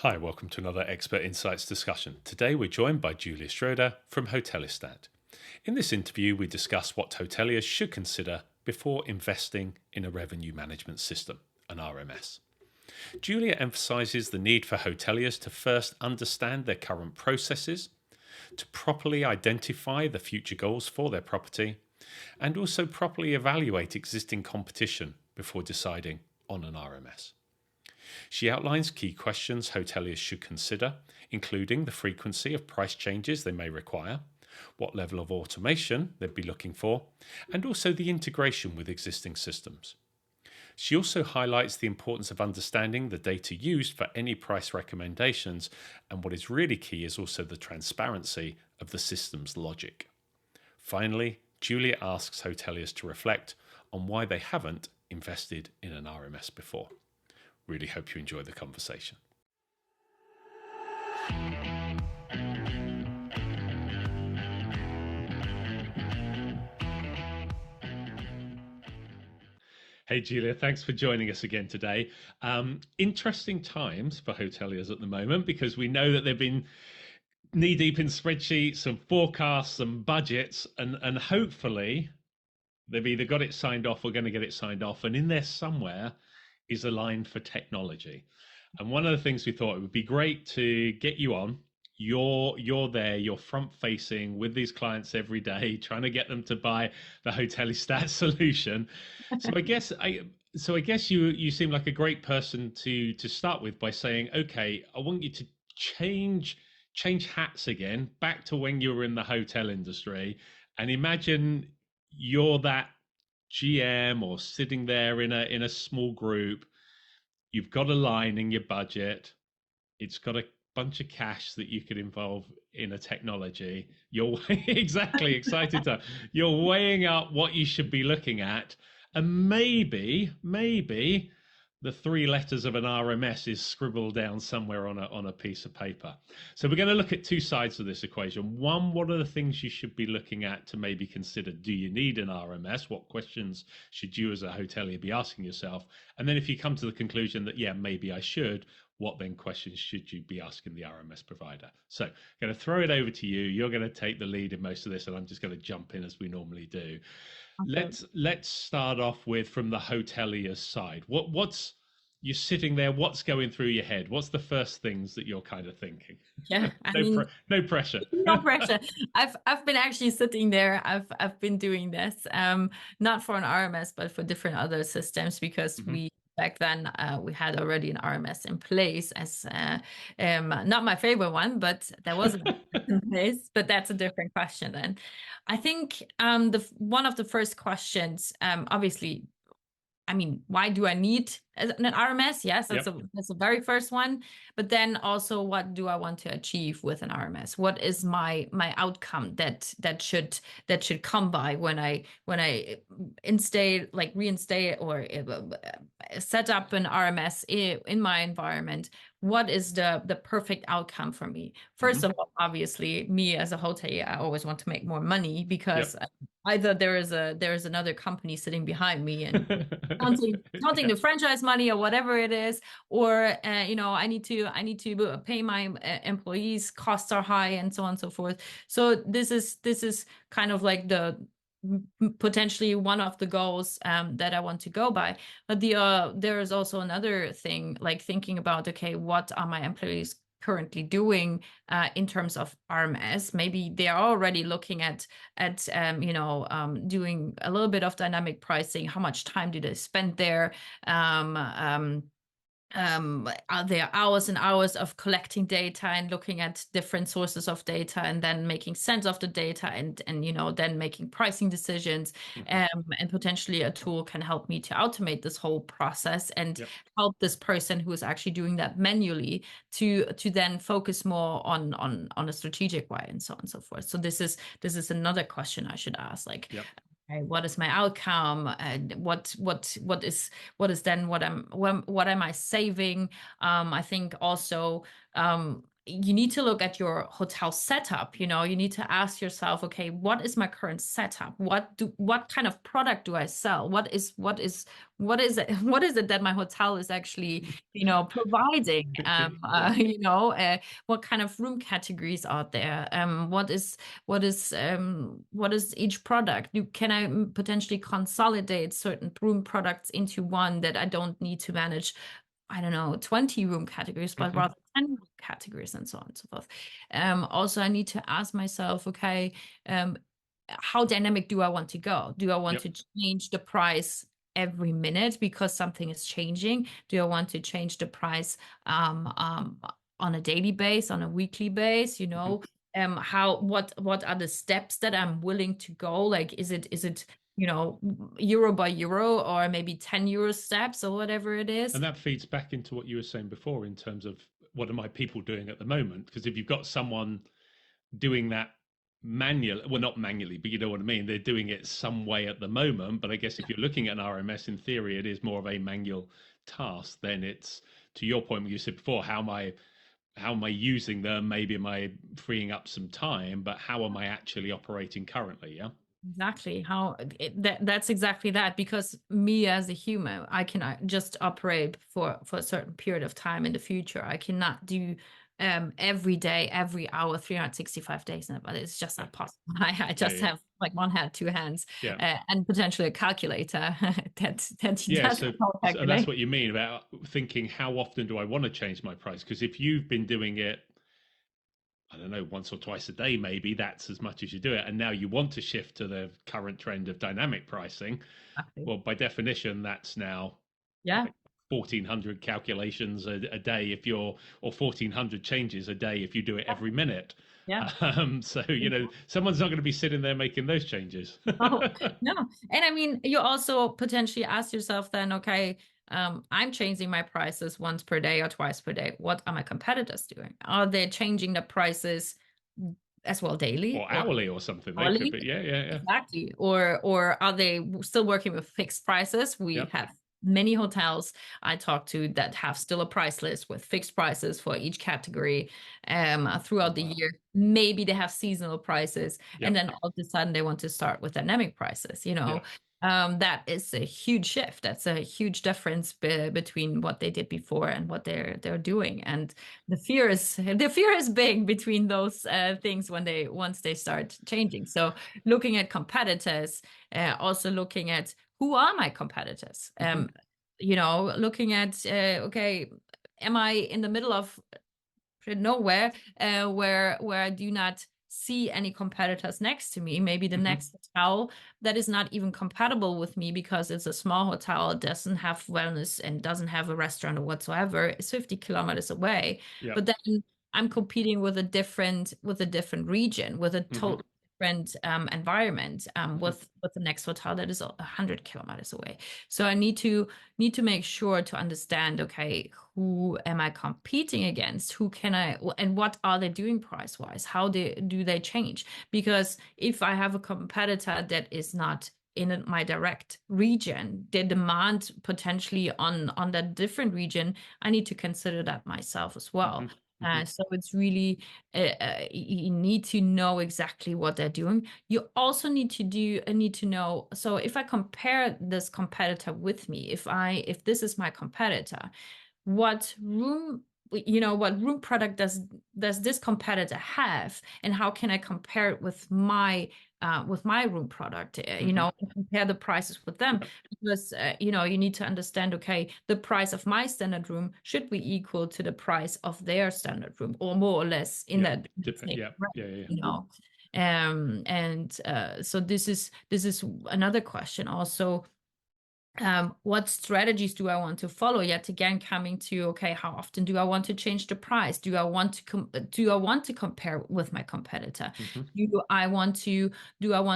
Hi, welcome to another Expert Insights discussion. Today we're joined by Julia Schroeder from hoteliers. In this interview, we discuss what hoteliers should consider before investing in a revenue management system, an RMS. Julia emphasizes the need for hoteliers to first understand their current processes, to properly identify the future goals for their property, and also properly evaluate existing competition before deciding on an RMS. She outlines key questions hoteliers should consider, including the frequency of price changes they may require, what level of automation they'd be looking for, and also the integration with existing systems. She also highlights the importance of understanding the data used for any price recommendations, and what is really key is also the transparency of the system's logic. Finally, Julia asks hoteliers to reflect on why they haven't invested in an RMS before. Really hope you enjoy the conversation. Hey, Julia, thanks for joining us again today. Interesting times for hoteliers at the moment because we know that they've been knee-deep in spreadsheets and forecasts and budgets, and hopefully they've either got it signed off or going to get it signed off, and in there somewhere is a line for technology. And one of the things we thought it would be great to get you on. You're there, you're front facing with these clients every day, trying to get them to buy the hotelier solution. So I guess you seem like a great person to start with by saying, okay, I want you to change hats again, back to when you were in the hotel industry, and imagine you're that GM or sitting there in a small group. You've got a line in your budget. It's got a bunch of cash that you could involve in a technology. You're exactly excited to. You're weighing up what you should be looking at, and maybe the three letters of an RMS is scribbled down somewhere on a piece of paper. So we're going to look at two sides of this equation. One, what are the things you should be looking at to maybe consider? Do you need an RMS? What questions should you as a hotelier be asking yourself? And then if you come to the conclusion that, yeah, maybe I should, what then questions should you be asking the RMS provider? So I'm going to throw it over to you. You're going to take the lead in most of this, and I'm just going to jump in as we normally do. Okay. Let's start off with from the hotelier's side. What's you're sitting there? What's going through your head? What's the first things that you're kind of thinking? Yeah, No pressure. No pressure. I've been actually sitting there. I've been doing this, not for an RMS, but for different other systems because we back then we had already an RMS in place as not my favorite one, but there was an RMS in place. But that's a different question then. I think the one of the first questions, obviously, I mean, why do I need an RMS? Yes, that's the very first one. But then also, what do I want to achieve with an RMS? What is my outcome that should come by when I reinstate or set up an RMS in my environment? What is the perfect outcome for me? First of all, obviously, me as a hotelier, I always want to make more money because either there is another company sitting behind me and counting the franchise money or whatever it is, or I need to pay my employees, costs are high, and so on and so forth. So this is kind of like the potentially one of the goals that I want to go by. But there is also another thing, like thinking about, okay, what are my employees currently doing in terms of RMS? Maybe they are already looking at doing a little bit of dynamic pricing. How much time do they spend there? Are there hours and hours of collecting data and looking at different sources of data and then making sense of the data and then making pricing decisions? And potentially a tool can help me to automate this whole process and help this person who is actually doing that manually to then focus more on a strategic way and so on and so forth. So this is another question I should ask, like, okay, what is my outcome? And what am I saving? I think also you need to look at your hotel setup. You need to ask yourself, okay, what is my current setup? What kind of product do I sell? What is it that my hotel is actually, providing? Yeah. What kind of room categories are there? What is each product? Can I potentially consolidate certain room products into one that I don't need to manage, I don't know, 20 room categories, but Hmm. rather 10 room categories, and so on and so forth. Also, I need to ask myself, okay, um, how dynamic do I want to go? Do I want Yep. to change the price every minute because something is changing? Do I want to change the price um, um, on a daily base, on a weekly base? Hmm. What are the steps that I'm willing to go? Like, is it euro by euro, or maybe 10 euro steps, or whatever it And is? that feeds back into what you were saying before in terms of what are my people doing at the moment? Because if you've got someone doing that manual, well, not manually, but you know what I mean, they're doing it some way at the moment. But I guess if you're looking at an RMS, in theory, it is more of a manual task. Then it's, to your point, what you said before, how am I using them? Maybe am I freeing up some time, but how am I actually operating currently? Yeah. Exactly. That's exactly that, because me as a human, I can just operate for a certain period of time in the future. I cannot do every day, every hour, 365 days, but it's just Yeah. not possible. I Yeah. just Yeah. have like one hand, two hands, Yeah. and potentially a calculator that Yeah, does so, all and that's calculate. what you mean about thinking how often do I want to change my price? Because if you've been doing it, I don't know, once or twice a day, maybe that's as much as you do it, and now you want to shift to the current trend of dynamic pricing, Exactly. well, by definition, that's now Yeah. like 1,400 calculations a day if you're, or 1,400 changes a day if you do it every minute. Yeah. So, someone's not going to be sitting there making those changes. Oh, no. And I mean, you also potentially ask yourself then, okay, I'm changing my prices once per day or twice per day. What are my competitors doing? Are they changing the prices as well daily Or or hourly or something. They could hourly? be. Yeah, yeah, yeah. Exactly. Or are they still working with fixed prices? We Yep. have many hotels I talk to that have still a price list with fixed prices for each category Oh, throughout the wow. year. Maybe they have seasonal prices, and Yep. then all of a sudden they want to start with dynamic prices. Yeah. That is a huge shift. That's a huge difference between what they did before and what they're doing. And the fear is big between those things once they start changing. So looking at competitors, also looking at who are my competitors. Hmm. Looking at okay, am I in the middle of nowhere, where I do not see any competitors next to me? Maybe the Hmm. next hotel that is not even compatible with me because it's a small hotel, it doesn't have wellness and doesn't have a restaurant or whatsoever, it's 50 kilometers away. Yep. But then I'm competing with a different region, with a Hmm. total different environment, Hmm. with the next hotel that is 100 kilometers away. So I need to make sure to understand, okay, who am I competing against? Who can I, and what are they doing price wise? How do they change? Because if I have a competitor that is not in my direct region, the demand potentially on that different region, I need to consider that myself as Hmm. well. Hmm. So it's really, you need to know exactly what they're doing. You also need to know. So if I compare this competitor with me, if this is my competitor, what room product does this competitor have, and how can I compare it with my room product, Hmm. and compare the prices with them? Yep. Because you need to understand, okay, the price of my standard room should be equal to the price of their standard room, or more or less in Yep. that Depend. same Yep. Yeah. range, Yeah. Yeah. and so this is another question also. What strategies do I want to follow? Yet again, coming to, okay, how often do I want to change the price? Do I want to compare with my competitor? Hmm. Do I want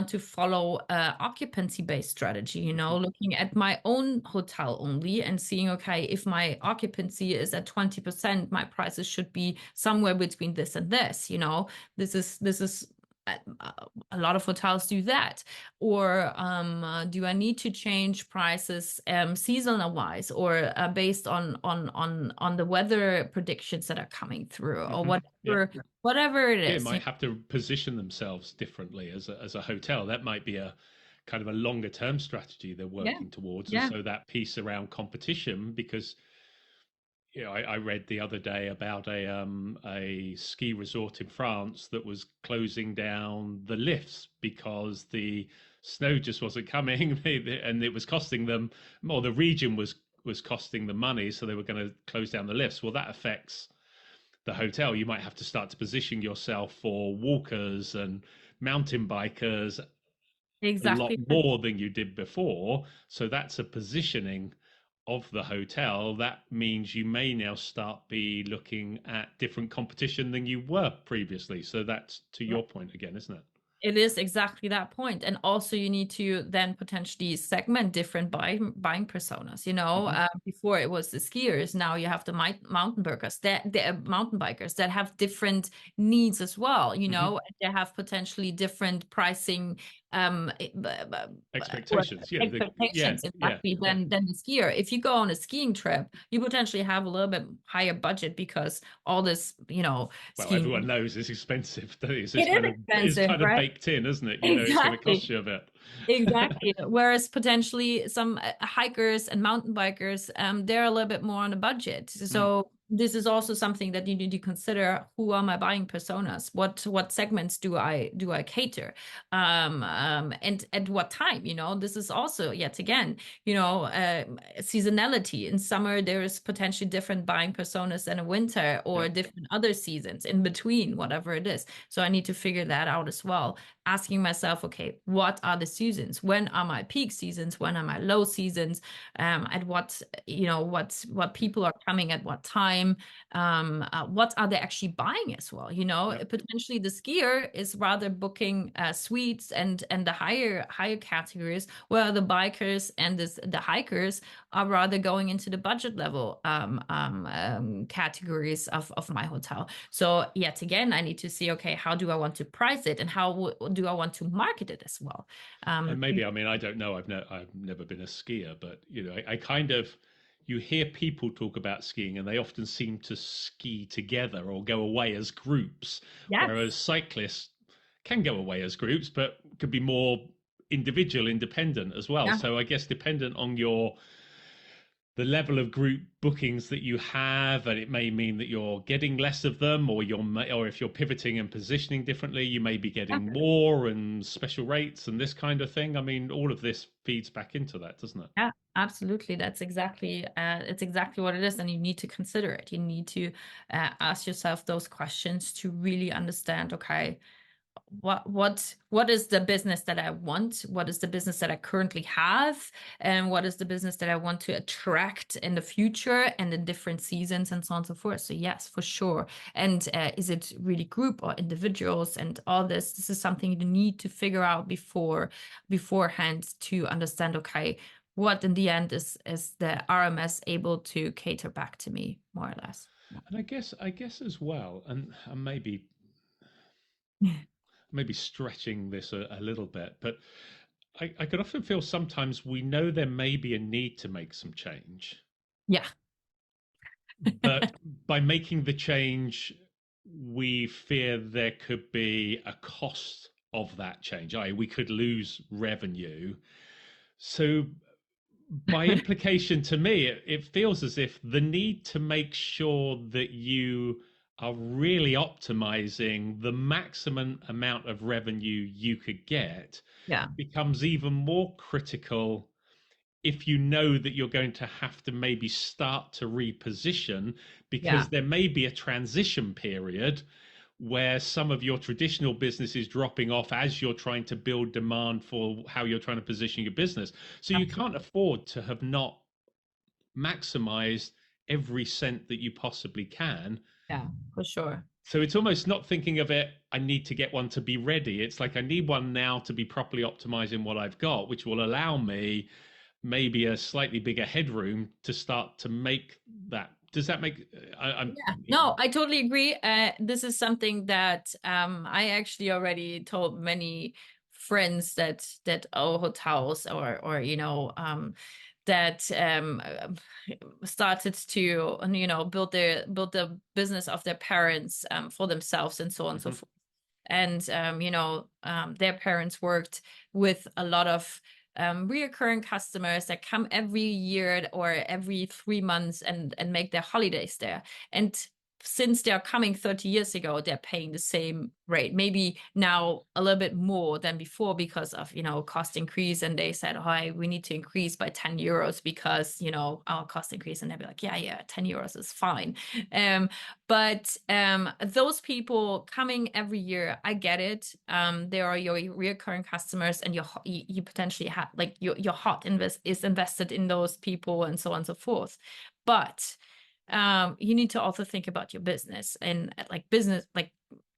to follow occupancy based strategy? Hmm. Looking at my own hotel only and seeing, okay, if my occupancy is at 20%, my prices should be somewhere between this and this. This is a lot of hotels do that. Or do I need to change prices seasonal wise, or based on the weather predictions that are coming through, or Yeah. whatever it Yeah, is. might have to position themselves differently as a hotel. That might be a kind of a longer term strategy they're Yeah, working towards. And yeah, so that piece around competition, because I read the other day about a ski resort in France that was closing down the lifts because the snow just wasn't coming, and it was costing them, or the region was costing them money, so they were going to close down the lifts. Well, that affects the hotel. You might have to start to position yourself for walkers and mountain bikers a lot exactly. more than you did before. So that's a positioning of the hotel. That means you may now start be looking at different competition than you were previously. So that's to your point again, isn't it? It is exactly that point. And also you need to then potentially segment different buying personas. Hmm. Before it was the skiers, now you have the mountain bikers, the mountain bikers that have different needs as well. Hmm. They have potentially different pricing um eh, b- or Expectations. Yeah. Yeah. expectations Yeah. exactly Yeah. than the skier. If you go on a skiing trip, you potentially have a little bit higher budget because all this, Well, skiing. everyone knows it's expensive. It is It's expensive, kind of right? baked in, isn't it? You know, it's going to cost Exactly. you a bit. Exactly. Whereas potentially some hikers and mountain bikers, they're a little bit more on a budget. Mm. So this is also something that you need to consider. Who are my buying personas? What segments do I cater? And at what time? This is also yet again, seasonality. In summer, there is potentially different buying personas than in winter, Yeah. or different other seasons in between, whatever it is. So I need to figure that out as well, asking myself, okay, what are the seasons? When are my peak seasons? When are my low seasons? At what people are coming at what time? What are they actually buying as well? Yeah. Potentially the skier is rather booking suites and the higher categories, where the bikers and the hikers are rather going into the budget level categories of my hotel. So yet again, I need to see, okay, how do I want to price it, and how do I want to market it as well? And maybe, I mean, I don't know. I've never been a skier, but I kind of, you hear people talk about skiing, and they often seem to ski together or go away as groups, whereas Yes. cyclists can go away as groups, but could be more individual, independent as well. Yeah. So I guess dependent on the level of group bookings that you have, and it may mean that you're getting less of them, or if you're pivoting and positioning differently, you may be Yeah. getting more and special rates and this kind of thing. I mean, all of this feeds back into that, doesn't it? Yeah, absolutely. It's exactly what it is, and you need to consider it. You need to ask yourself those questions to really understand. Okay, what is the business that I want? What is the business that I currently have? And what is the business that I want to attract in the future and in different seasons and so on and so forth? So yes, for sure. And is it really group or individuals and all this? This is something you need to figure out beforehand to understand, okay, what in the end is the RMS able to cater back to me, more or less. And I guess as well, and maybe stretching this a little bit, but I could often feel sometimes we know there may be a need to make some change, Yeah. but by making the change, we fear there could be a cost of that change. We could lose revenue. So, by implication, to me, it feels as if the need to make sure that you are really optimizing the maximum amount of revenue you could get Yeah. becomes even more critical if you know that you're going to have to maybe start to reposition, Yeah. because there may be a transition period where some of your traditional business is dropping off as you're trying to build demand for how you're trying to position your business. So you can't afford to have not maximized every cent that you possibly can. Yeah, for sure. So it's almost not thinking of it, I need to get one to be ready. It's like I need one now to be properly optimizing what I've got, which will allow me maybe a slightly bigger headroom to start to make that Does that make I'm Yeah, no, I totally agree. This is something that I actually already told many friends that own hotels or that started to build the business of their parents for themselves and so on and so Mhm, forth. And their parents worked with a lot of reoccurring customers that come every year or every 3 months and make their holidays there. And since they're coming 30 years ago, they're paying the same rate, maybe now a little bit more than before because of cost increase. And they said, "Hi, we need to increase by 10 euros because our cost increase." And they'll be like, "Yeah, 10 euros is fine." But those people coming every year, I get it. They are your recurring customers, and you potentially have like your heart is invested in those people, and so on and so forth. But you need to also think about your business and like business, like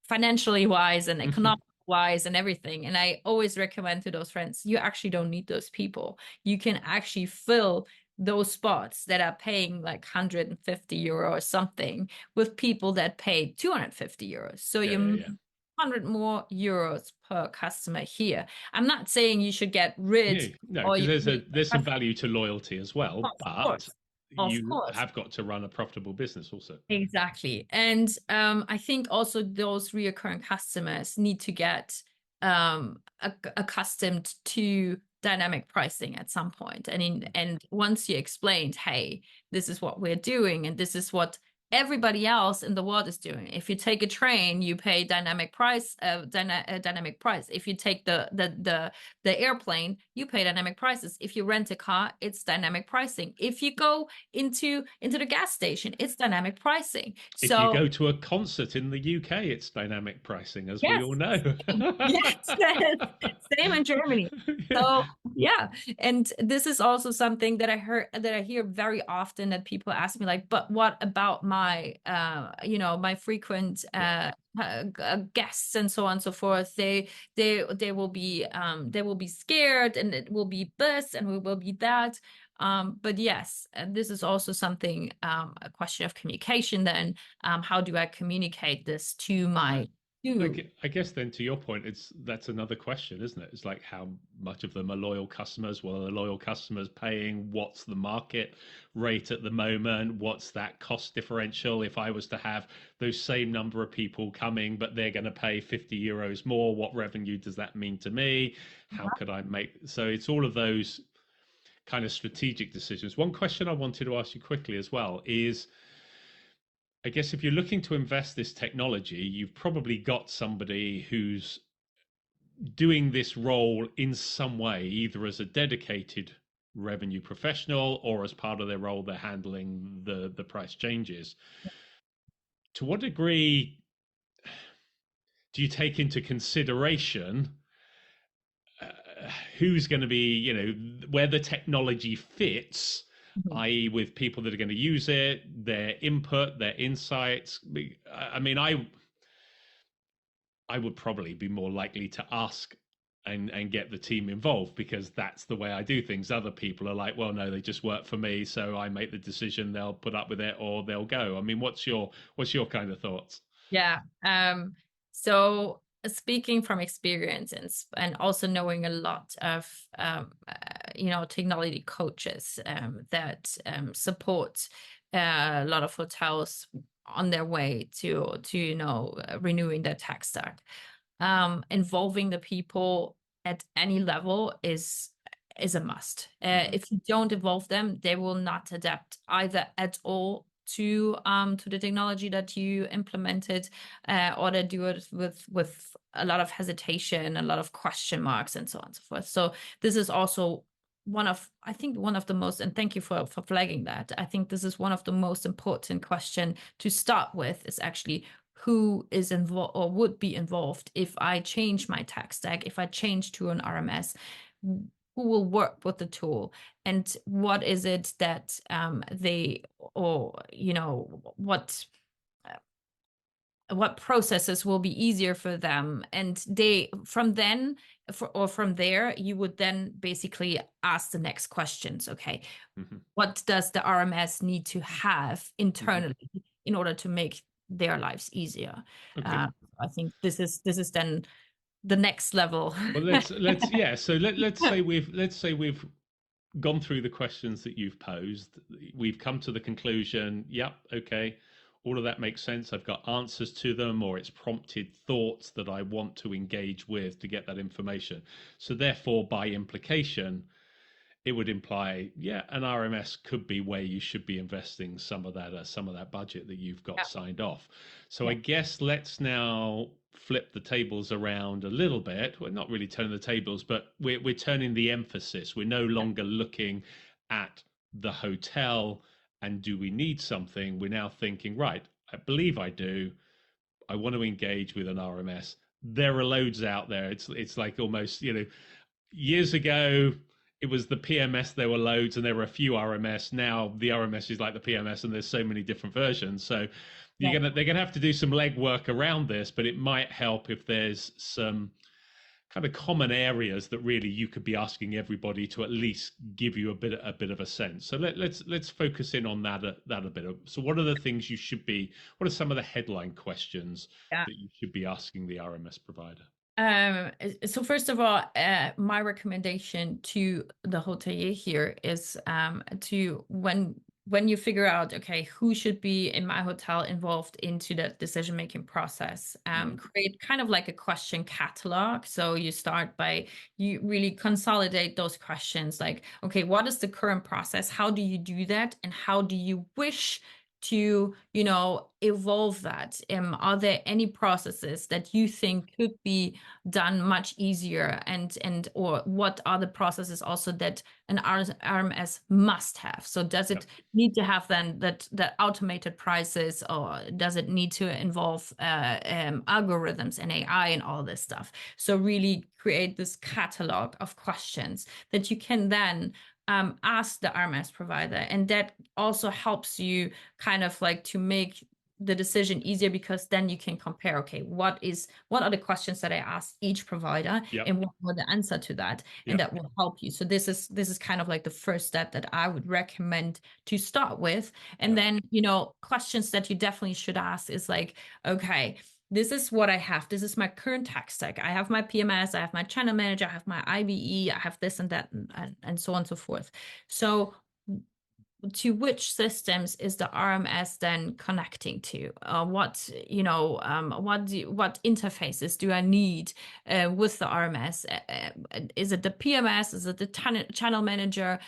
financially wise and mhm. economic wise and everything. And I always recommend to those friends, you actually don't need those people. You can actually fill those spots that are paying like 150 euro or something with people that pay 250 euros. So Yeah, you yeah, yeah. 100 more euros per customer here. I'm not saying you should get rid Yeah, no, or because you there's some value to loyalty as well, of but course, of you course. have got to run a profitable business also. Exactly. And I think also those reoccurring customers need to get accustomed to dynamic pricing at some point. And once you explained, hey, this is what we're doing and this is what everybody else in the world is doing. If you take a train, you pay dynamic price. If you take the airplane, you pay dynamic prices. If you rent a car, it's dynamic pricing. If you go into the gas station, it's dynamic pricing. If you So go to a concert in the UK, it's dynamic pricing, as we yes, all know. yes, same in Germany. So yeah, and this is also something that I hear very often that people ask me like, but what about my my frequent Yeah. guests and so on and so forth? They will be scared and it will be this and it will be that. But yes, and this is also something a question of communication. Then how do I communicate this to I, my to I guess then to your point, that's another question, isn't it? It's like how much of them are loyal customers? Well, are loyal customers paying? What's the market rate at the moment? What's that cost differential? If I was to have those same number of people coming, but they're going to pay 50 euros more, what revenue does that mean to me? How could I make so it's all of those kind of strategic decisions. One question I wanted to ask you quickly as well is I guess if you're looking to invest this technology, you've probably got somebody who's doing this role in some way, either as a dedicated revenue professional or as part of their role, they're handling the price changes. To what degree do you take into consideration who's going to be, where the technology fits, Mhm. i.e., with people that are going to use it, their input, their insights? I mean, I would probably be more likely to ask and get the team involved because that's the way I do things. Other people are like, well, no, they just work for me, so I make the decision. They'll put up with it or they'll go. I mean, what's your kind of thoughts? Yeah. So speaking from experience and also knowing a lot of technology coaches that support a lot of hotels on their way to renewing their tech stack. Involving the people at any level is a must. Mm-hmm. If you don't involve them, they will not adapt either at all to the technology that you implemented, or they do it with a lot of hesitation, a lot of question marks, and so on and so forth. So this is also I think one of the most, and thank you for flagging that. I think this is one of the most important question to start with is actually who is involved or would be involved if I change my tech stack, if I change to an RMS, who will work with the tool, and what is it that they or what processes will be easier for them, and they from then or from there, you would then basically ask the next questions. Okay, Hmm. what does the RMS need to have Hmm. internally in order to make their lives easier? Okay. Uh, I think this is then the next level. Well, let's yeah. So let's say we've gone through the questions that you've posed. We've come to the conclusion, yep, okay, all of that makes sense. I've got answers to them, or it's prompted thoughts that I want to engage with to get that information. So, therefore, by implication, it would imply, yeah, an RMS could be where you should be investing some of that budget that you've got Yeah, signed off. So I yeah, guess let's now flip the tables around a little bit. We're not really turning the tables, but we're turning the emphasis. We're no yeah, longer looking at the hotel and do we need something. We're now thinking, right, I believe I do. I want to engage with an RMS. There are loads out there. It's like almost, years ago it was the PMS, there were loads and there were a few RMS. Now the RMS is like the PMS and there's so many different versions. So yeah. they're gonna have to do some legwork around this, but it might help if there's some kind of common areas that really you could be asking everybody to at least give you a bit of a sense. So let's focus in on that a bit. So what are the things you should be? What are some of the headline questions Yeah. that you should be asking the RMS provider? So first of all, my recommendation to the hotelier here is to when you figure out, okay, who should be in my hotel involved into the decision-making process, Hmm. create kind of like a question catalog. So you start by you really consolidate those questions like, okay, what is the current process? How do you do that? And how do you wish to, evolve that? Are there any processes that you think could be done much easier, and or what are the processes also that an RMS must have? So does Yep. it need to have then that automated prices, or does it need to involve algorithms and AI and all this stuff? So really create this catalog of questions that you can then ask the RMS provider, and that also helps you kind of like to make the decision easier, because then you can compare, okay, what are the questions that I asked each provider, Yep. and what were the answer to that, and Yep. that will help you. So this is kind of like the first step that I would recommend to start with. And Yep. then, questions that you definitely should ask is like, okay, this is what I have. This is my current tech stack. I have my PMS, I have my channel manager, I have my IBE, I have this and that, and so on and so forth. So to which systems is the RMS then connecting to? What interfaces do I need with the RMS? Is it the PMS? Is it the channel manager?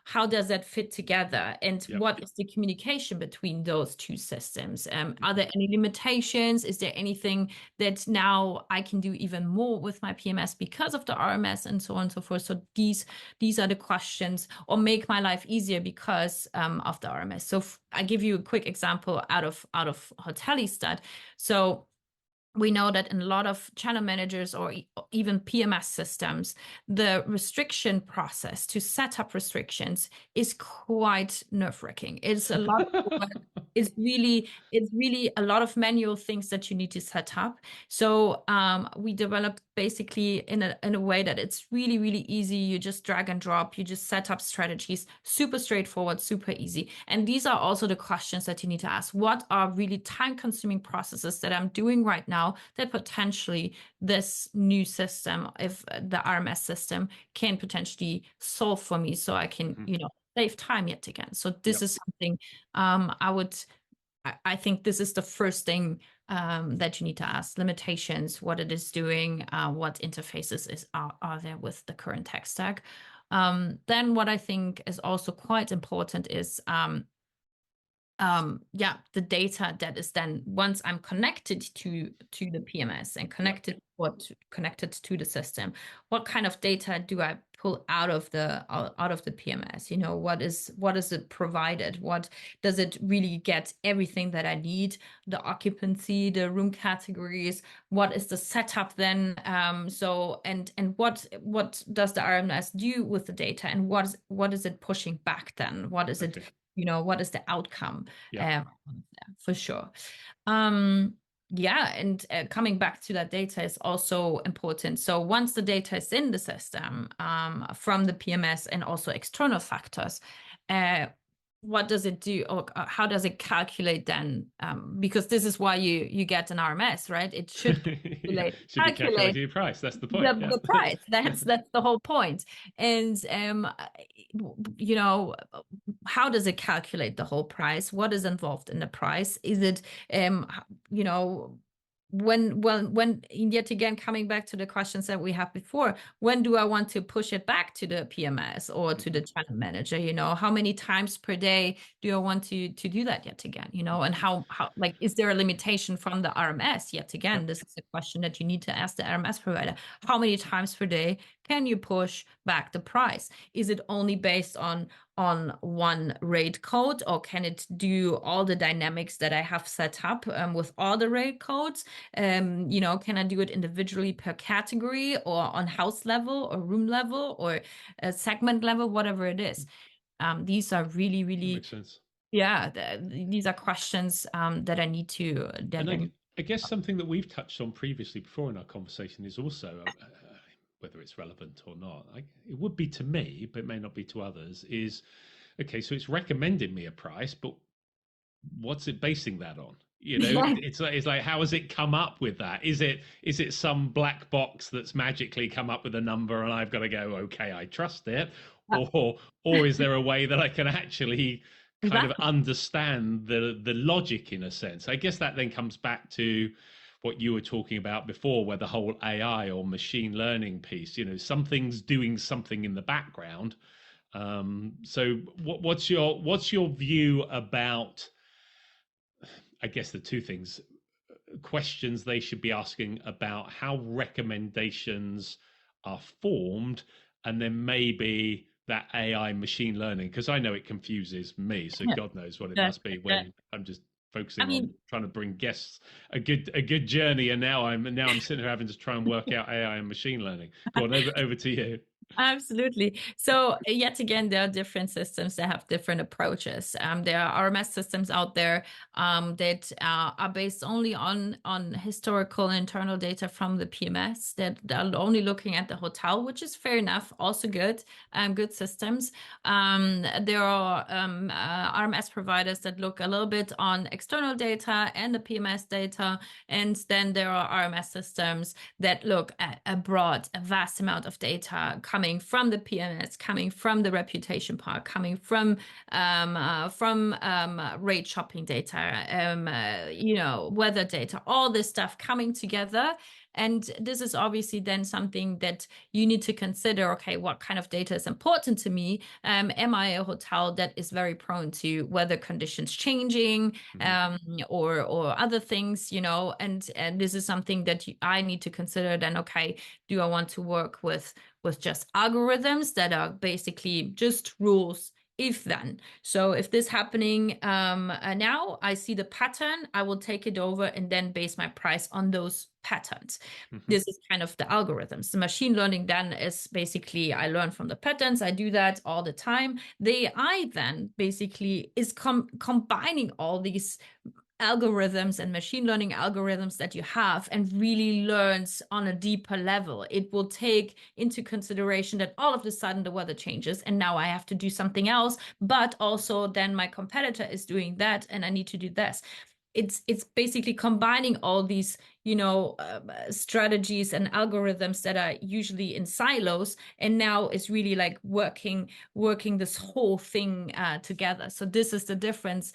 How does that fit together? And Yep. what is the communication between those two systems? Are Hmm. there any limitations? Is there anything that now I can do even more with my PMS because of the RMS, and so on and so forth? So these are the questions, or make my life easier because of the RMS. So I give you a quick example out of Hotelistad. So we know that in a lot of channel managers, or even PMS systems, the restriction process to set up restrictions is quite nerve-wracking. It's a lot of work. It's really a lot of manual things that you need to set up. So we developed basically in a way that it's really, really easy. You just drag and drop, you just set up strategies, super straightforward, super easy. And these are also the questions that you need to ask. What are really time-consuming processes that I'm doing right now that potentially this new system, if the RMS system, can potentially solve for me, so I can, Hmm. save time yet again? So this Yep. is something I think this is the first thing that you need to ask: limitations, what it is doing, what interfaces are there with the current tech stack. Then what I think is also quite important is the data that is then, once I'm connected to the PMS and Yep. connected to the system, what kind of data do I pull out of the PMS? What is it provided? What does it really get? Everything that I need: the occupancy, the room categories. What is the setup then? So and what does the RMS do with the data, and what is it pushing back then? What is it? Okay. What is the outcome? Yep. uh, for sure. Um, Yeah, and coming back to that data is also important. So once the data is in the system from the PMS and also external factors, uh, what does it do, or how does it calculate then? Because this is why you get an RMS, right? It should Yeah, should be calculate calculating your price. That's the point. the Yeah. the price. That's the whole point. And you know, how does it calculate the whole price? What is involved in the price? Is it you know, when yet again, coming back to the questions that we have before, when do I want to push it back to the PMS or to the Mhm. channel manager? You know, how many times per day do I want to do that yet again? You know, and how like, is there a limitation from the RMS? Yet Yeah. again, this is a question that you need to ask the RMS provider. How many times per day can you push back the price? Is it only based on one rate code, or can it do all the dynamics that I have set up with all the rate codes? You know, can I do it individually per category, or on house level or room level or segment level, whatever it is? These are really, That really, makes sense. yeah, these are questions that I need to, And I guess something that we've touched on previously before in our conversation is also, whether it's relevant or not, it would be to me, but it may not be to others, is okay, so it's recommending me a price, but what's it basing that on? It's like how has it come up with that? Is it some black box that's magically come up with a number and I've got to go, okay, I trust it, or is there a way that I can actually kind of exactly. understand the logic in a sense? I guess that then comes back to what you were talking about before, where the whole AI or machine learning piece, something's doing something in the background. So what's your view about, I guess, the two things, questions they should be asking about how recommendations are formed, and then maybe that AI machine learning, because I know it confuses me, so Yeah. God knows what it The- must be the- when I'm just I focusing on mean, trying to bring guests a good journey, and now I'm sitting here having to try and work out AI and machine learning. Go on, over to you. absolutely. So yet again, there are different systems that have different approaches. There are RMS systems out there that are based only on historical internal data from the PMS, that are only looking at the hotel, which is fair enough, also good, good systems. There are RMS providers that look a little bit on external data and the PMS data, and then there are RMS systems that look at a broad, a vast amount of data coming from the PMS, coming from the reputation part, coming from rate shopping data, you know, weather data, all this stuff coming together. And this is obviously then something that you need to consider. Okay, what kind of data is important to me? Am I a hotel that is very prone to weather conditions changing, Mhm. or other things, you know? And this is something that I need to consider. Then, okay, do I want to work with just algorithms that are basically just rules? If then, so if this happening now, I see the pattern, I will take it over and then base my price on those patterns. Mhm. This is kind of the algorithms. The machine learning then is basically, I learn from the patterns. I do that all the time. The AI then basically is combining all these algorithms and machine learning algorithms that you have and really learns on a deeper level. It will take into consideration that all of a sudden the weather changes and now I have to do something else, but also then my competitor is doing that and I need to do this. It's basically combining all these, you know, strategies and algorithms that are usually in silos, and now it's really like working this whole thing together. So this is the difference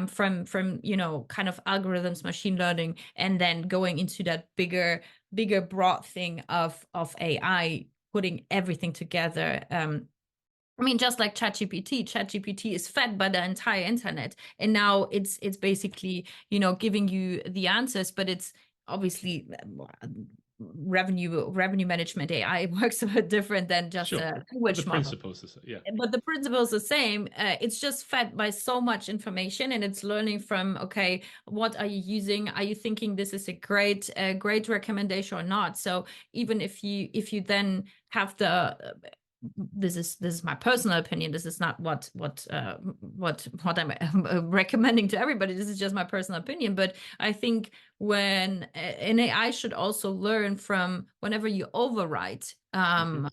from you know, kind of algorithms, machine learning, and then going into that bigger broad thing of AI, putting everything together. I mean, just like ChatGPT is fed by the entire internet, and now it's basically, you know, giving you the answers, but it's obviously revenue management AI works a bit different than just Sure, a but the language model. principles is, yeah. But the principle is the same. It's just fed by so much information, and it's learning from, okay, what are you using? Are you thinking this is a great recommendation or not? So even if you then have the this is my personal opinion. This is not what I'm recommending to everybody. This is just my personal opinion. But I think when an AI should also learn from whenever you overwrite Hmm.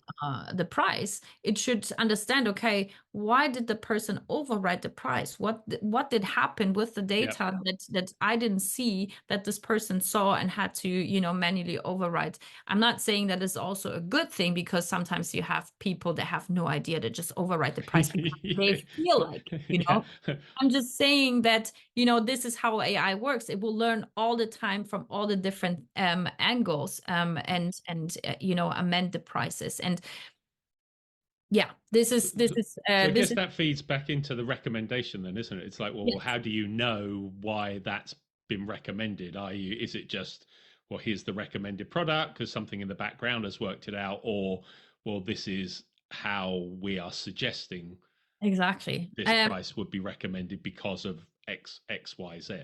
the price, it should understand, okay, why did the person overwrite the price? What did happen with the Yeah. data that I didn't see that this person saw and had to, you know, manually overwrite? I'm not saying that is also a good thing, because sometimes you have people that have no idea, that just overwrite the price because they Yeah. feel like, you Yeah. know. I'm just saying that, you know, this is how AI works. It will learn all the time from all the different angles, and you know, amend the prices. And yeah, So I this guess is that feeds back into the recommendation then, isn't it? It's like, well, yes, how do you know why that's been recommended? Is it just, well, here's the recommended product because something in the background has worked it out, or, well, this is how we are suggesting exactly. this price would be recommended because of X, Y, Z.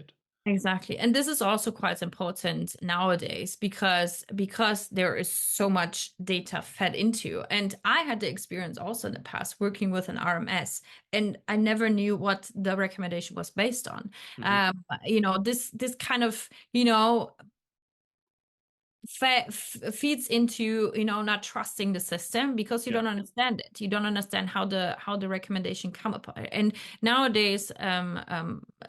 Exactly. And this is also quite important nowadays, because there is so much data fed into. And I had the experience also in the past working with an RMS, and I never knew what the recommendation was based on. Hmm. You know, this kind of, you know, feeds into, you know, not trusting the system, because you Yeah. don't understand it. You don't understand how the recommendation come up. And nowadays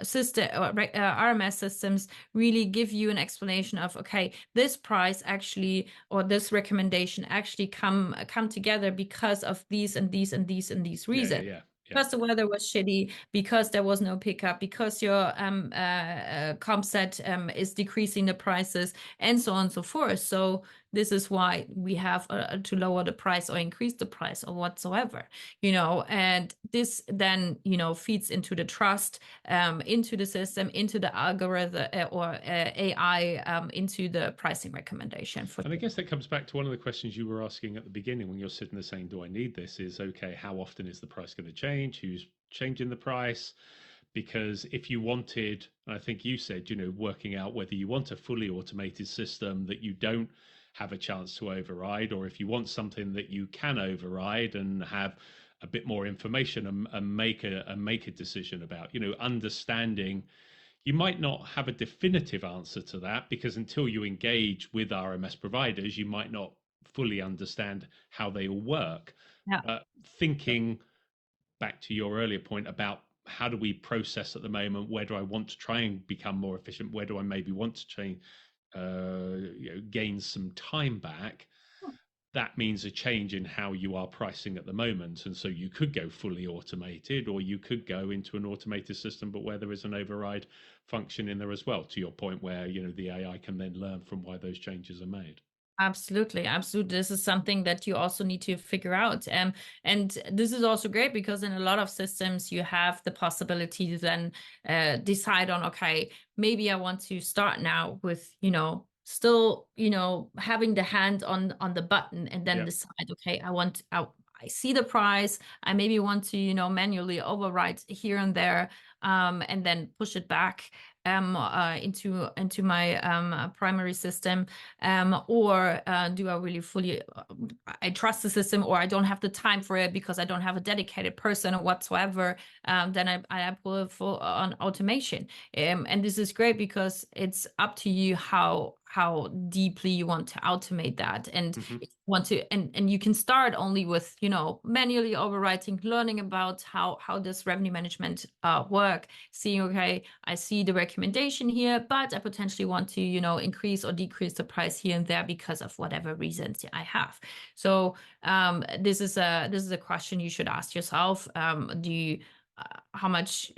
system or RMS systems really give you an explanation of, okay, this price actually, or this recommendation actually come together because of these and these and these and these Yeah. Yeah. reasons. Yeah. Yeah. Because the weather was shitty, because there was no pickup, because your comp set is decreasing the prices, and so on and so forth. So this is why we have to lower the price or increase the price or whatsoever, you know. And this then, you know, feeds into the trust, into the system, into the algorithm or AI, into the pricing recommendation for. And I guess that comes back to one of the questions you were asking at the beginning when you're sitting there saying, do I need this? Is okay, how often is the price going to change? Who's changing the price? Because if you wanted, I think you said, working out whether you want a fully automated system that you don't have a chance to override, or if you want something that you can override and have a bit more information and make a decision about, understanding you might not have a definitive answer to that because until you engage with RMS providers, you might not fully understand how they all work. Yeah, Thinking back to your earlier point about how do we process at the moment, where do I want to try and become more efficient, where do I maybe want to change, gain some time back, that means a change in how you are pricing at the moment. And so you could go fully automated, or you could go into an automated system, but where there is an override function in there as well, to your point where, the AI can then learn from why those changes are made. absolutely, absolutely. This is something that you also need to figure out. And this is also great because in a lot of systems, you have the possibility to then decide on, okay, maybe I want to start now with, you know, still, you know, having the hand on the button, and then Yeah. decide, okay, I see the price. I maybe want to, you know, manually override here and there, and then push it back into my primary system, or do I really fully I trust the system, or I don't have the time for it because I don't have a dedicated person or whatsoever. Then I pull it full on automation, and this is great because it's up to you how deeply you want to automate that, and Hmm. want to, and you can start only with, you know, manually overwriting, learning about how does revenue management work, seeing, okay, I see the recommendation here, but I potentially want to, you know, increase or decrease the price here and there because of whatever reasons I have. So this is a question you should ask yourself. Do you how much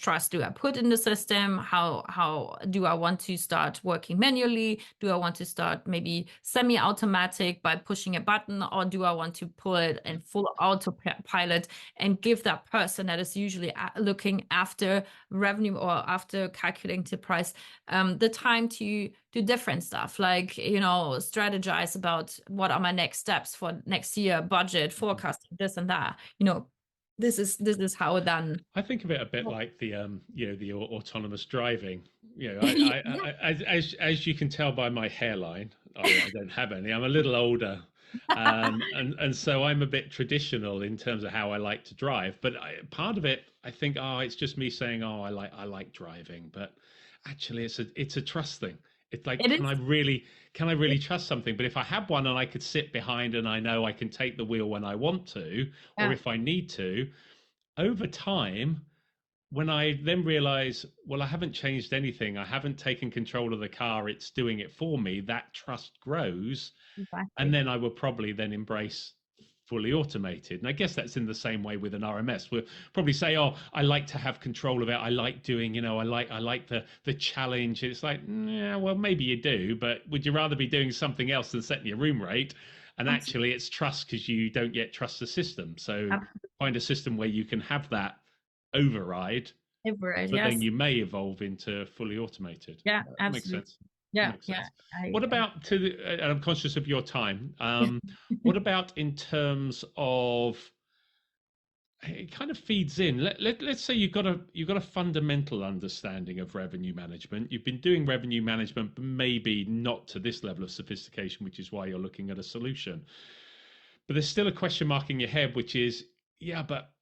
trust do I put in the system? How do I want to start working manually? Do I want to start maybe semi-automatic by pushing a button, or do I want to pull it in full autopilot and give that person that is usually looking after revenue or after calculating the price the time to do different stuff, like, you know, strategize about what are my next steps for next year, budget, Hmm. forecasting, this and that, you know. This is how then. I think of it a bit like the autonomous driving. Yeah. As you can tell by my hairline, I don't have any. I'm a little older And so I'm a bit traditional in terms of how I like to drive. But part of it, I think, oh, it's just me saying, oh, I like driving. But actually, it's a trust thing. It's like, It is. can I really trust something? But if I had one and I could sit behind and I know I can take the wheel when I want to, or Yeah, if I need to, over time, when I then realize, well, I haven't changed anything, I haven't taken control of the car, it's doing it for me, that trust grows. And exactly. then I would probably then embrace fully automated. And I guess that's in the same way with an RMS. We'll probably say, oh, I like to have control of it. I like doing, I like the challenge. It's like, yeah, well, maybe you do, but would you rather be doing something else than setting your room rate? And Absolutely. actually, it's trust because you don't yet trust the system. So find a system where you can have that override, Right. but then Yes. you may evolve into fully automated. Yeah, That makes absolutely. sense. That Yeah, makes yeah. sense. What about and I'm conscious of your time. What about in terms of it kind of feeds in. Let's say you've got a fundamental understanding of revenue management. You've been doing revenue management, but maybe not to this level of sophistication, which is why you're looking at a solution. But there's still a question mark in your head, which is, yeah, but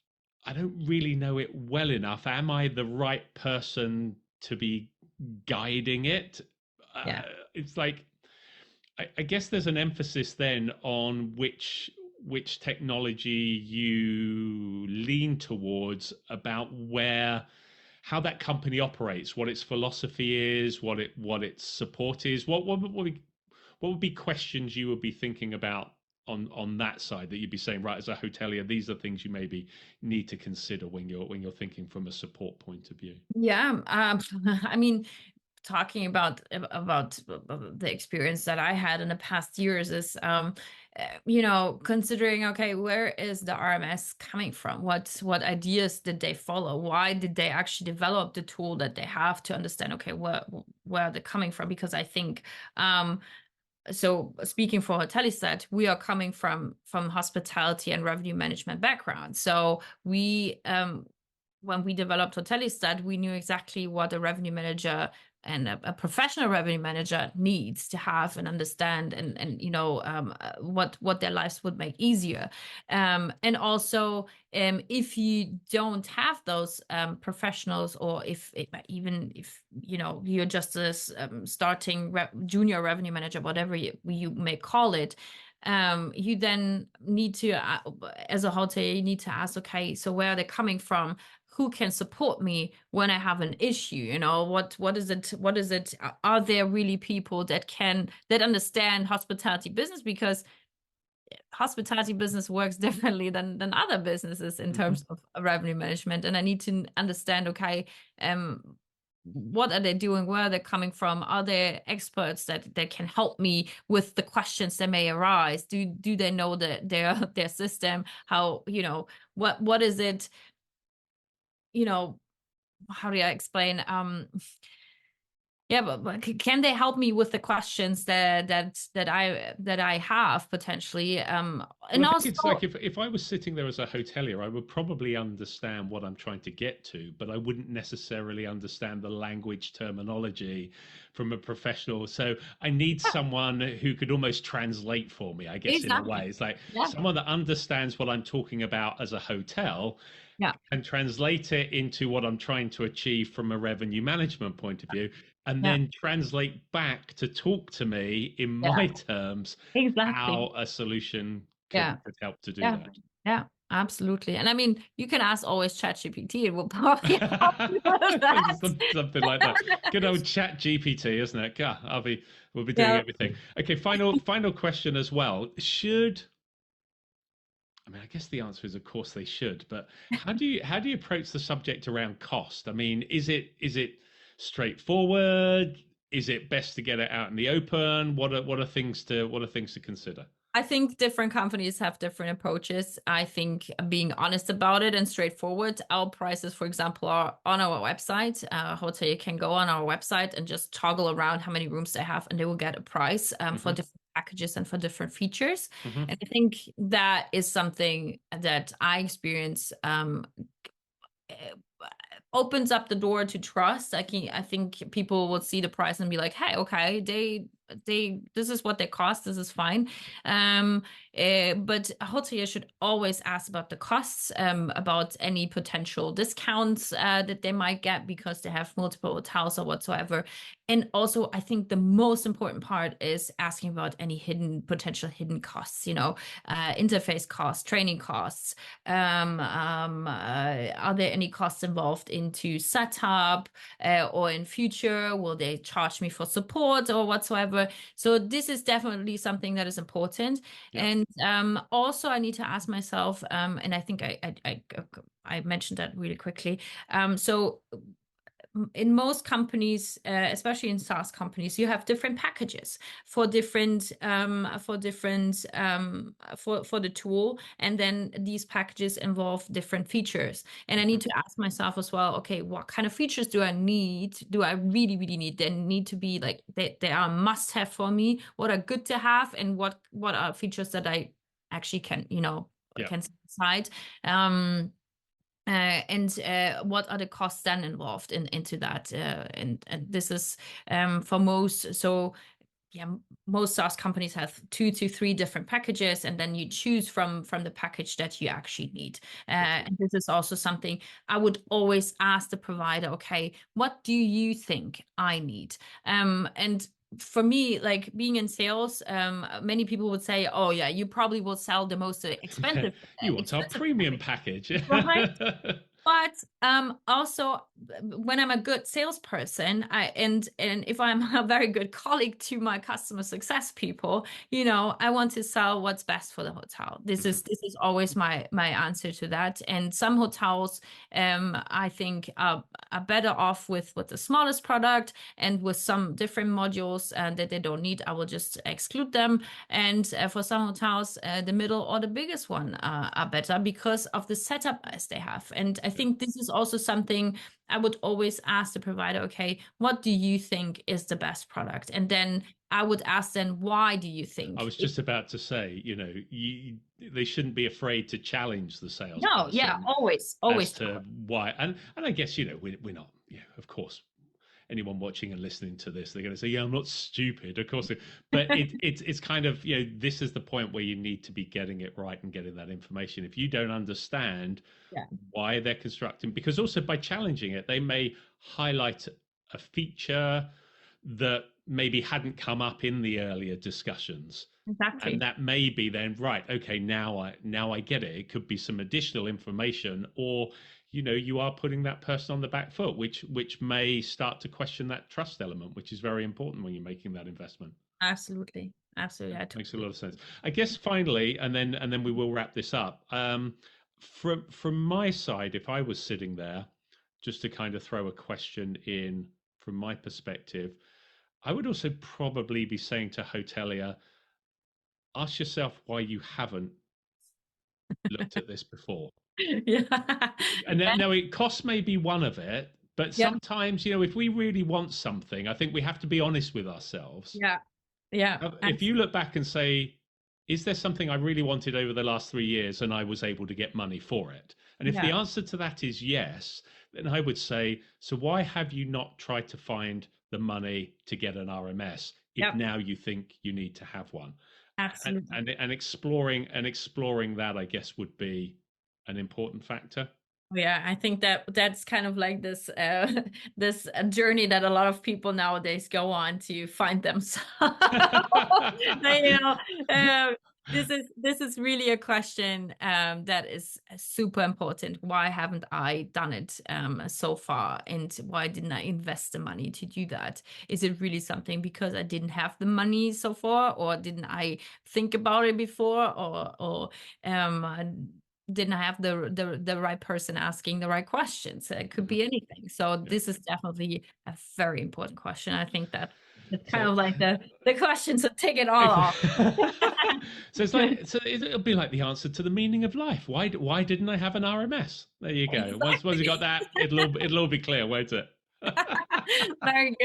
I don't really know it well enough. Am I the right person to be guiding it? Uh, Yeah. it's like I guess there's an emphasis then on which technology you lean towards about where how that company operates, what its philosophy is, what its support is. What would be questions you would be thinking about on that side that you'd be saying, right, as a hotelier, these are things you maybe need to consider when you're thinking from a support point of view. Yeah. I mean, talking about the experience that I had in the past years is considering, okay, where is the RMS coming from? What ideas did they follow? Why did they actually develop the tool that they have to understand, okay, where they're coming from? Because I think so speaking for hoteliers, we are coming from hospitality and revenue management background. So we when we developed Hotellistad, we knew exactly what a revenue manager and a professional revenue manager needs to have and understand, and what their lives would make easier. And also, if you don't have those professionals, or even if you're just a starting junior revenue manager, whatever you may call it, you then need to, as a hotelier, you need to ask, okay, so where are they coming from? Who can support me when I have an issue? What is it? What is it? Are there really people that understand hospitality business? Because hospitality business works differently than other businesses in Mm-hmm. terms of revenue management. And I need to understand, okay, what are they doing? Where are they coming from? Are there experts that can help me with the questions that may arise? Do they know their system? How, what is it? You know, how do I explain? Yeah, but can they help me with the questions that I have potentially? Well, And I think also, it's like if I was sitting there as a hotelier, I would probably understand what I'm trying to get to, but I wouldn't necessarily understand the language terminology from a professional. So I need yeah, someone who could almost translate for me, I guess, in a exactly. way. It's like Yeah, someone that understands what I'm talking about as a hotel yeah, and translate it into what I'm trying to achieve from a revenue management point of view, and yeah, then translate back to talk to me in yeah, my terms exactly. how a solution could, Yeah, could help to do yeah, that. yeah, absolutely. And I mean, you can ask always ChatGPT; it will probably help you with that. Something like that. Good old chat GPT, isn't it? God, we'll be doing Yeah, everything. Okay, final question as well. I mean, I guess the answer is, of course, they should. But how do you approach the subject around cost? I mean, is it straightforward? Is it best to get it out in the open? What are things to consider? I think different companies have different approaches. I think being honest about it and straightforward. Our prices, for example, are on our website. Hotel can go on our website and just toggle around how many rooms they have, and they will get a price for Hmm. different packages and for different features. Hmm. And I think that is something that I experience opens up the door to trust. I think people will see the price and be like, hey, okay, this is what they cost. This is fine. Um, but a hotelier should always ask about the costs, about any potential discounts that they might get because they have multiple hotels or whatsoever. And also, I think the most important part is asking about any potential hidden costs, interface costs, training costs. Are there any costs involved into setup, or in future, will they charge me for support or whatsoever? So this is definitely something that is important. Yeah. And also, I need to ask myself, and I think I mentioned that really quickly. So in most companies, especially in SaaS companies, you have different packages for the tool, and then these packages involve different features. And I need Hmm. to ask myself as well, okay, what kind of features do I need? Do I really, really need? They need to be like they are a must-have for me. What are good to have, and what are features that I actually can, Yeah. can set aside. Um, and what are the costs then involved into that? And this is for most. So yeah, most SaaS companies have 2 to 3 different packages, and then you choose from the package that you actually need. Gotcha. And this is also something I would always ask the provider. Okay, what do you think I need? And for me, like being in sales, many people would say, "Oh yeah, you probably will sell the most You want our expensive premium package." package. Right. But also, when I'm a good salesperson, and if I'm a very good colleague to my customer success people, I want to sell what's best for the hotel. This Mhm. is this is always my answer to that. And some hotels, I think, are better off with the smallest product and with some different modules that they don't need. I will just exclude them. And for some hotels, the middle or the biggest one are better because of the setup as they have. And I Yeah. think this is also something I would always ask the provider, okay, what do you think is the best product? And then I would ask them, why do you I think was just about to say, they shouldn't be afraid to challenge the no, yeah, salesperson always, as always to challenge. why. And I guess, we're not, of course, anyone watching and listening to this, they're going to say, "Yeah, I'm not stupid." Of course, but it's kind of, this is the point where you need to be getting it right and getting that information. If you don't understand Yeah, why they're constructing, because also by challenging it, they may highlight a feature that maybe hadn't come up in the earlier discussions, and exactly. that may be then, right, okay, now I get it. It could be some additional information, or you are putting that person on the back foot, which may start to question that trust element, which is very important when you're making that investment. Absolutely. Absolutely. I Makes a totally. lot of sense. I guess finally, and then we will wrap this up. From my side, if I was sitting there, just to kind of throw a question in from my perspective, I would also probably be saying to hotelier, ask yourself why you haven't looked at this before. Yeah. And now it cost may be one of it, but Yeah. sometimes, if we really want something, I think we have to be honest with ourselves. Yeah. Yeah. If you look back and say, is there something I really wanted over the last 3 years and I was able to get money for it? And if the Yeah. answer to that is yes, then I would say, so why have you not tried to find the money to get an RMS if Yeah. now you think you need to have one? And Absolutely. and exploring that, I guess, would be an important factor. Yeah, I think that's kind of like this this journey that a lot of people nowadays go on to find themselves. But, this is really a question that is super important. Why haven't I done it so far, and why didn't I invest the money to do that? Is it really something because I didn't have the money so far, or didn't I think about it before, or didn't have the right person asking the right questions. It could Mhm. be anything. So Yeah. this is definitely a very important question. I think that it's kind So of like the question to take it all off. so it'll be like the answer to the meaning of life. Why didn't I have an RMS? There you go. Once you got Exactly. that, it'll all be clear, won't it? Very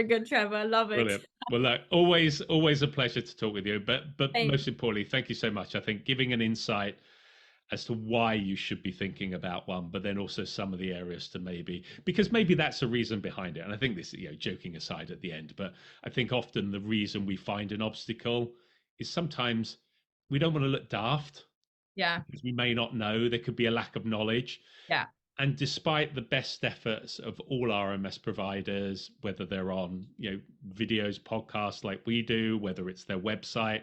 good, Trevor. I love it. Brilliant. Well, look, always a pleasure to talk with you. But Thanks. most importantly, thank you so much. I think giving an insight as to why you should be thinking about one, but then also some of the areas to maybe, because maybe that's a reason behind it. And I think this, joking aside at the end, but I think often the reason we find an obstacle is sometimes we don't want to look daft Yeah. because we may not know. There could be a lack of knowledge. Yeah. And despite the best efforts of all RMS providers, whether they're on, videos, podcasts like we do, whether it's their website,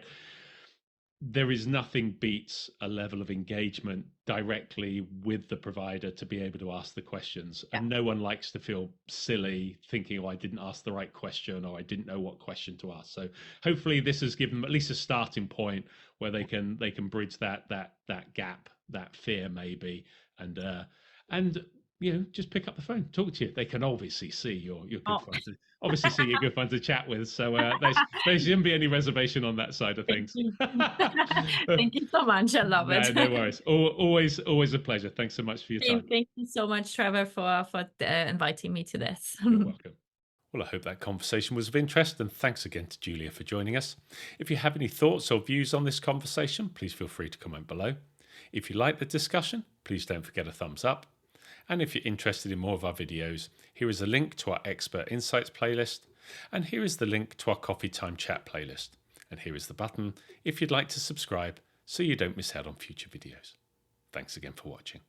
there is nothing beats a level of engagement directly with the provider to be able to ask the questions. Yeah. And no one likes to feel silly thinking, oh, I didn't ask the right question, or I didn't know what question to ask. So hopefully this has given them at least a starting point where they can bridge that gap, that fear maybe, and just pick up the phone, talk to you. They can obviously see you're good Oh, fun to obviously see you're good fun to chat with. So there shouldn't be any reservation on that side of thank things. you. Thank you so much. I love it. No worries. Always a pleasure. Thanks so much for your time. Thank you so much, Trevor, for inviting me to this. You're welcome. Well, I hope that conversation was of interest, and thanks again to Julia for joining us. If you have any thoughts or views on this conversation, please feel free to comment below. If you like the discussion, please don't forget a thumbs up. And if you're interested in more of our videos, here is a link to our Expert Insights playlist, and here is the link to our Coffee Time Chat playlist. And here is the button if you'd like to subscribe so you don't miss out on future videos. Thanks again for watching.